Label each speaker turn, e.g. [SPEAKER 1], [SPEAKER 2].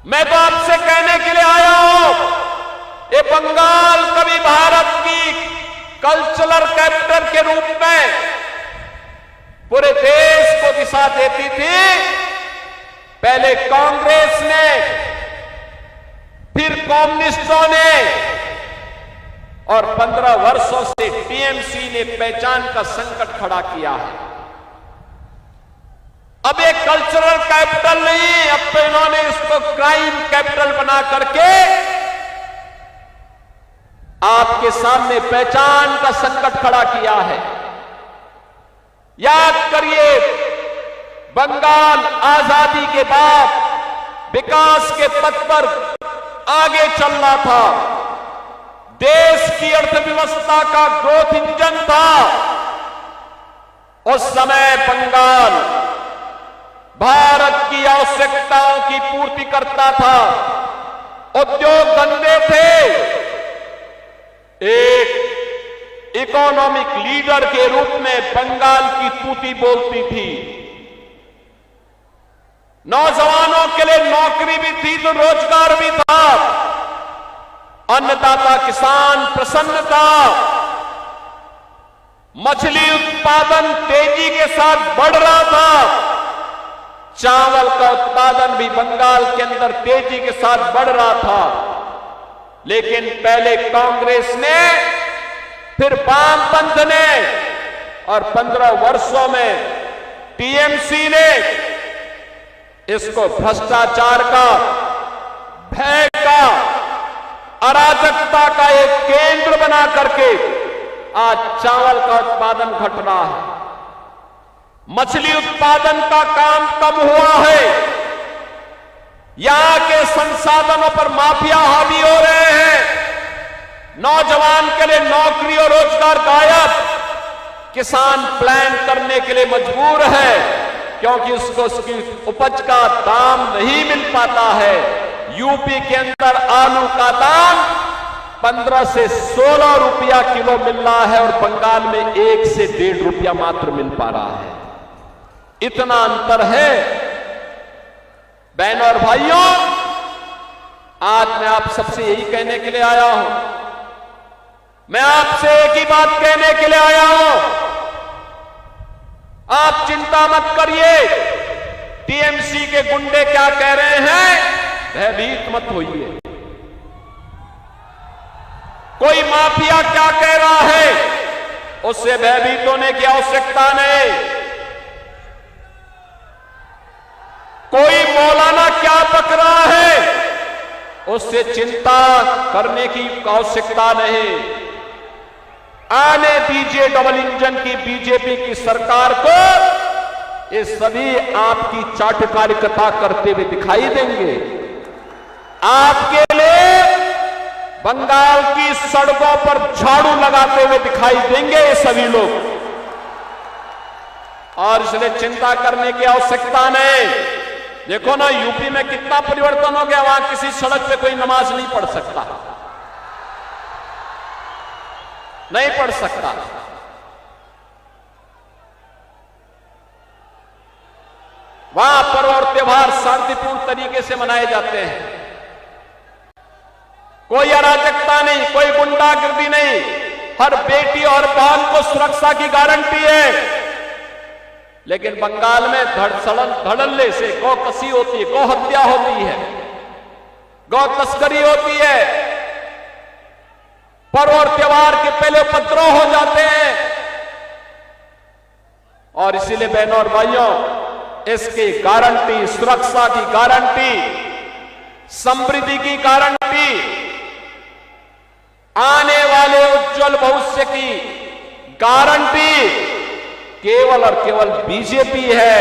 [SPEAKER 1] मैं तो आपसे कहने के लिए आया हूं, ये बंगाल कभी भारत की कल्चरल कैपिटल के रूप में पूरे देश को दिशा देती थी। पहले कांग्रेस ने, फिर कम्युनिस्टों ने, और 15 वर्षों से टीएमसी ने पहचान का संकट खड़ा किया है। अब ये कल्चरल कैपिटल नहीं, अब तो इन्होंने इसको क्राइम कैपिटल बना करके आपके सामने पहचान का संकट खड़ा किया है। याद करिए, बंगाल आजादी के बाद विकास के पथ पर आगे चल रहा था, देश की अर्थव्यवस्था का ग्रोथ इंजन था। उस समय बंगाल भारत की आवश्यकताओं की पूर्ति करता था, उद्योग धंधे थे। एक इकोनॉमिक लीडर के रूप में बंगाल की तूती बोलती थी। नौजवानों के लिए नौकरी भी थी तो रोजगार भी था। अन्नदाता किसान प्रसन्न था। मछली उत्पादन तेजी के साथ बढ़ रहा था। चावल का उत्पादन भी बंगाल के अंदर तेजी के साथ बढ़ रहा था। लेकिन पहले कांग्रेस ने, फिर वामपंथ ने, और 15 वर्षों में टीएमसी ने इसको भ्रष्टाचार का, भय का, अराजकता का एक केंद्र बना करके आज चावल का उत्पादन घट रहा है। मछली उत्पादन का काम कम हुआ है। यहां के संसाधनों पर माफिया हावी हो रहे हैं। नौजवान के लिए नौकरी और रोजगार गायब। किसान प्लान करने के लिए मजबूर है क्योंकि उसको उसकी उपज का दाम नहीं मिल पाता है। यूपी के अंदर आलू का दाम 15 से 16 रुपया किलो मिल रहा है और बंगाल में 1 से 1.5 रुपया मात्र मिल पा रहा है। इतना अंतर है। बहनों और भाइयों, आज मैं आप सबसे यही कहने के लिए आया हूं। मैं आपसे एक ही बात कहने के लिए आया हूं। आप चिंता मत करिए। टीएमसी के गुंडे क्या कह रहे हैं, भयभीत मत होइए। कोई माफिया क्या कह रहा है, उससे भयभीत होने की आवश्यकता नहीं। कोई मौलाना क्या पक रहा है, उससे चिंता करने की आवश्यकता नहीं। आने दीजिए डबल इंजन की बीजेपी की सरकार को। ये सभी आपकी चाटुकारिता करते हुए दिखाई देंगे। आपके लिए बंगाल की सड़कों पर झाड़ू लगाते हुए दिखाई देंगे ये सभी लोग। और इसलिए चिंता करने की आवश्यकता नहीं। देखो ना, यूपी में कितना परिवर्तन हो गया। वहां किसी सड़क पे कोई नमाज नहीं पढ़ सकता, नहीं पढ़ सकता। वहां पर्व और त्योहार शांतिपूर्ण तरीके से मनाए जाते हैं। कोई अराजकता नहीं, कोई गुंडागर्दी नहीं। हर बेटी और बहन को सुरक्षा की गारंटी है। लेकिन बंगाल में धड़ल्ले से गौ कसी होती है, गौ हत्या होती है, गौ तस्करी होती है। पर्व और त्योहार के पहले उपद्रव हो जाते हैं। और इसीलिए बहनों और भाइयों, इसकी गारंटी, सुरक्षा की गारंटी, समृद्धि की गारंटी, आने वाले उज्जवल भविष्य की गारंटी केवल और केवल बीजेपी है।